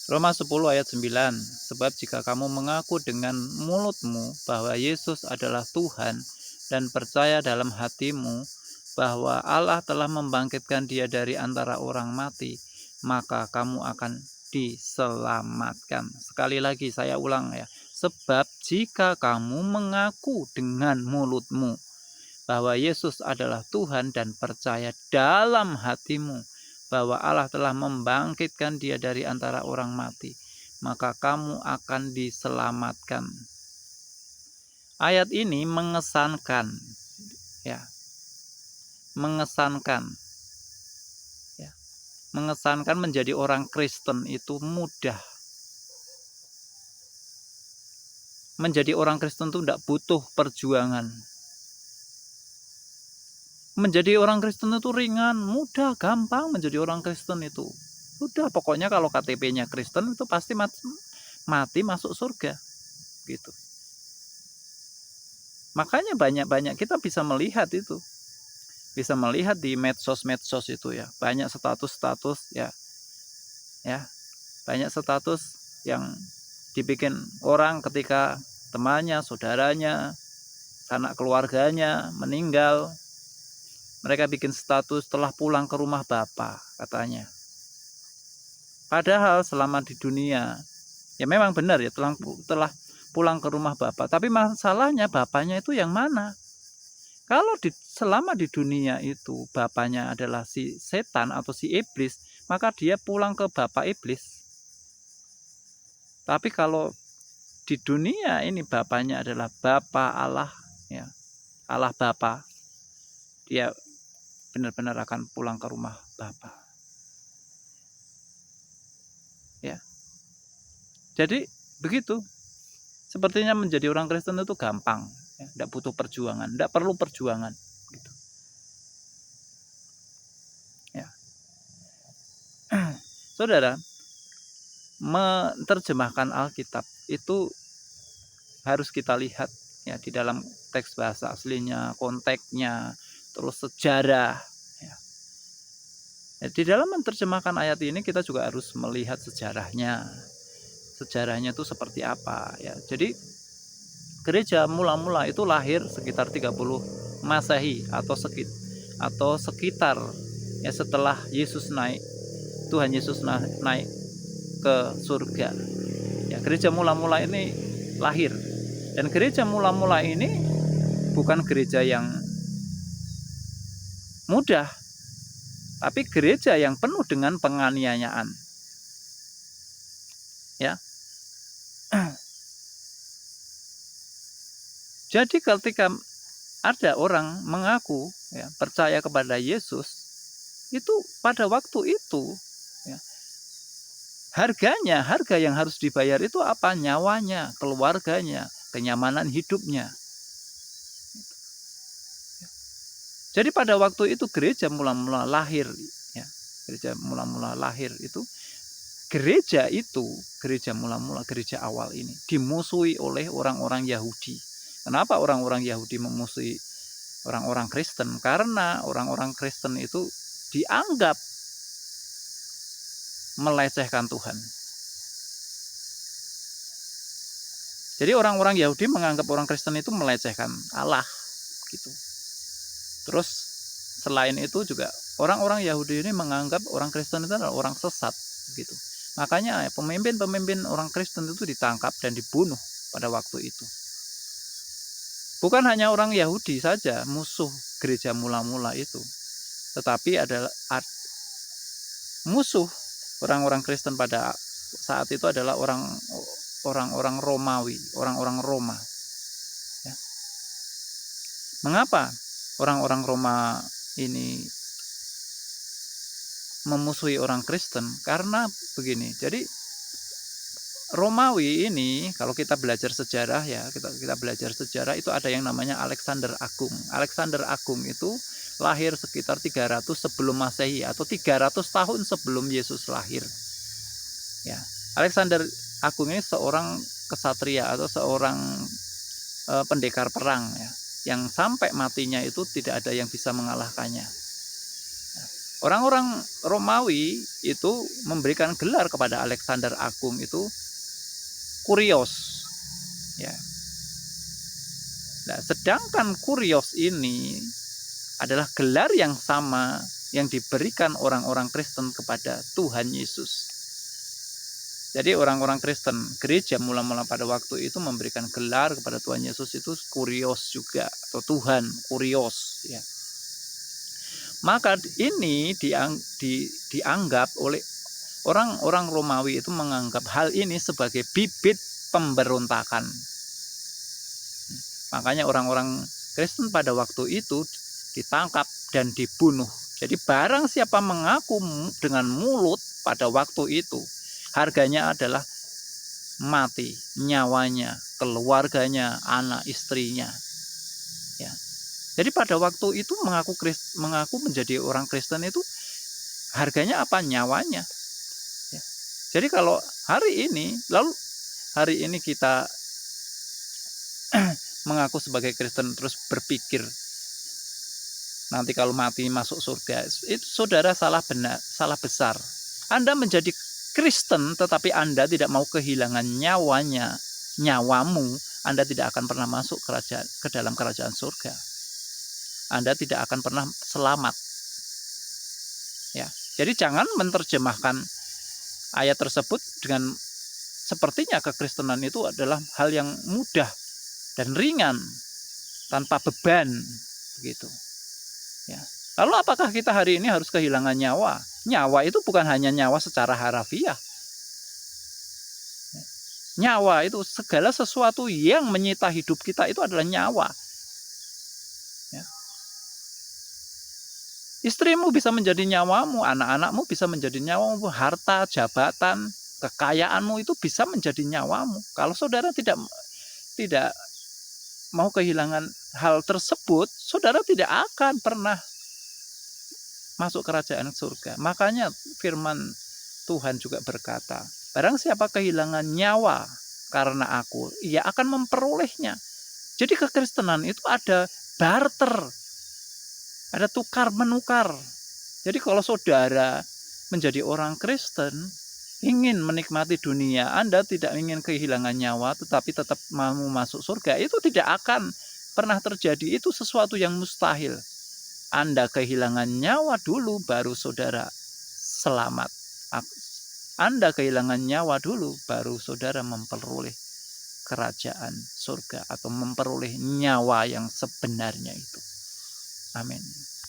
Roma 10 ayat 9. Sebab jika kamu mengaku dengan mulutmu bahwa Yesus adalah Tuhan dan percaya dalam hatimu bahwa Allah telah membangkitkan Dia dari antara orang mati, maka kamu akan diselamatkan. Sekali lagi saya ulang ya. Sebab jika kamu mengaku dengan mulutmu bahwa Yesus adalah Tuhan dan percaya dalam hatimu bahwa Allah telah membangkitkan Dia dari antara orang mati, maka kamu akan diselamatkan. Ayat ini mengesankan, ya, mengesankan, ya, mengesankan menjadi orang Kristen itu mudah. Menjadi orang Kristen itu tidak butuh perjuangan. Menjadi orang Kristen itu ringan, mudah, gampang menjadi orang Kristen itu. Udah, pokoknya kalau KTP-nya Kristen itu pasti mati masuk surga. Gitu. Makanya banyak-banyak kita bisa melihat itu. Bisa melihat di medsos-medsos itu ya. Banyak status-status ya. Ya. Banyak status yang dibikin orang ketika temannya, saudaranya, sanak keluarganya meninggal. Mereka bikin status telah pulang ke rumah Bapa, katanya. Padahal selama di dunia, ya memang benar ya telah pulang ke rumah Bapa. Tapi masalahnya Bapaknya itu yang mana? Kalau selama di dunia itu Bapaknya adalah si setan atau si iblis, maka dia pulang ke Bapa iblis. Tapi kalau di dunia ini Bapaknya adalah Bapa Allah, ya, Allah Bapa, dia benar-benar akan pulang ke rumah Bapa. Ya. Jadi begitu. Sepertinya menjadi orang Kristen itu gampang, ya, tidak butuh perjuangan, tidak perlu perjuangan. Gitu. Ya. Saudara, menerjemahkan Alkitab itu harus kita lihat ya di dalam teks bahasa aslinya, konteksnya, terus sejarah. Ya. Di dalam menerjemahkan ayat ini kita juga harus melihat sejarahnya. Sejarahnya itu seperti apa ya. Jadi gereja mula-mula itu lahir sekitar 30 Masehi atau sekitar ya setelah Yesus naik, Tuhan Yesus naik ke surga. Ya, gereja mula-mula ini lahir. Dan gereja mula-mula ini bukan gereja yang mudah, tapi gereja yang penuh dengan penganiayaan. Ya. Jadi ketika ada orang mengaku ya, percaya kepada Yesus, itu pada waktu itu ya, harga yang harus dibayar itu apa? Nyawanya, keluarganya, kenyamanan hidupnya. Jadi pada waktu itu gereja mula-mula lahir, ya, gereja mula-mula lahir itu, gereja mula-mula, gereja awal ini dimusuhi oleh orang-orang Yahudi. Kenapa orang-orang Yahudi memusuhi orang-orang Kristen? Karena orang-orang Kristen itu dianggap melecehkan Tuhan. Jadi orang-orang Yahudi menganggap orang Kristen itu melecehkan Allah, gitu. Terus selain itu juga orang-orang Yahudi ini menganggap orang Kristen itu adalah orang sesat, gitu. Makanya pemimpin-pemimpin orang Kristen itu ditangkap dan dibunuh pada waktu itu. Bukan hanya orang Yahudi saja musuh gereja mula-mula itu, tetapi adalah musuh orang-orang Kristen pada saat itu adalah orang-orang Romawi, orang-orang Roma. Ya. Mengapa orang-orang Roma ini memusuhi orang Kristen? Karena begini, jadi Romawi ini kalau kita belajar sejarah ya, kita belajar sejarah itu ada yang namanya Alexander Agung. Alexander Agung itu lahir sekitar 300 sebelum Masehi atau 300 tahun sebelum Yesus lahir. Ya. Alexander Agung ini seorang kesatria atau seorang pendekar perang ya, yang sampai matinya itu tidak ada yang bisa mengalahkannya. Orang-orang Romawi itu memberikan gelar kepada Alexander Agung itu Kurios, ya. Nah, sedangkan Kurios ini adalah gelar yang sama yang diberikan orang-orang Kristen kepada Tuhan Yesus. Jadi orang-orang Kristen, gereja mula-mula pada waktu itu memberikan gelar kepada Tuhan Yesus itu Kurios juga, atau Tuhan Kurios, ya. Maka ini dianggap oleh orang-orang Romawi itu menganggap hal ini sebagai bibit pemberontakan. Makanya orang-orang Kristen pada waktu itu ditangkap dan dibunuh. Jadi barang siapa mengaku dengan mulut pada waktu itu, harganya adalah mati, nyawanya, keluarganya, anak istrinya. Ya. Jadi pada waktu itu mengaku menjadi orang Kristen itu harganya apa? Nyawanya. Ya. Jadi kalau hari ini kita mengaku sebagai Kristen terus berpikir nanti kalau mati masuk surga, itu saudara salah besar. Anda menjadi Kristen tetapi Anda tidak mau kehilangan nyawamu, Anda tidak akan pernah masuk ke dalam kerajaan surga. Anda tidak akan pernah selamat. Ya. Jadi jangan menerjemahkan ayat tersebut dengan sepertinya kekristenan itu adalah hal yang mudah dan ringan tanpa beban begitu. Ya. Lalu apakah kita hari ini harus kehilangan nyawa? Nyawa itu bukan hanya nyawa secara harafiah. Nyawa itu segala sesuatu yang menyita hidup kita itu adalah nyawa. Ya. Istrimu bisa menjadi nyawamu, anak-anakmu bisa menjadi nyawamu, harta, jabatan, kekayaanmu itu bisa menjadi nyawamu. Kalau saudara tidak mau kehilangan hal tersebut, saudara tidak akan pernah masuk kerajaan surga. Makanya firman Tuhan juga berkata, barang siapa kehilangan nyawa karena aku, ia akan memperolehnya. Jadi kekristenan itu ada barter, ada tukar menukar. Jadi kalau saudara menjadi orang Kristen, ingin menikmati dunia, Anda tidak ingin kehilangan nyawa tetapi tetap mau masuk surga, itu tidak akan pernah terjadi. Itu sesuatu yang mustahil. Anda kehilangan nyawa dulu baru saudara selamat. Anda kehilangan nyawa dulu baru saudara memperoleh kerajaan surga atau memperoleh nyawa yang sebenarnya itu. Amin.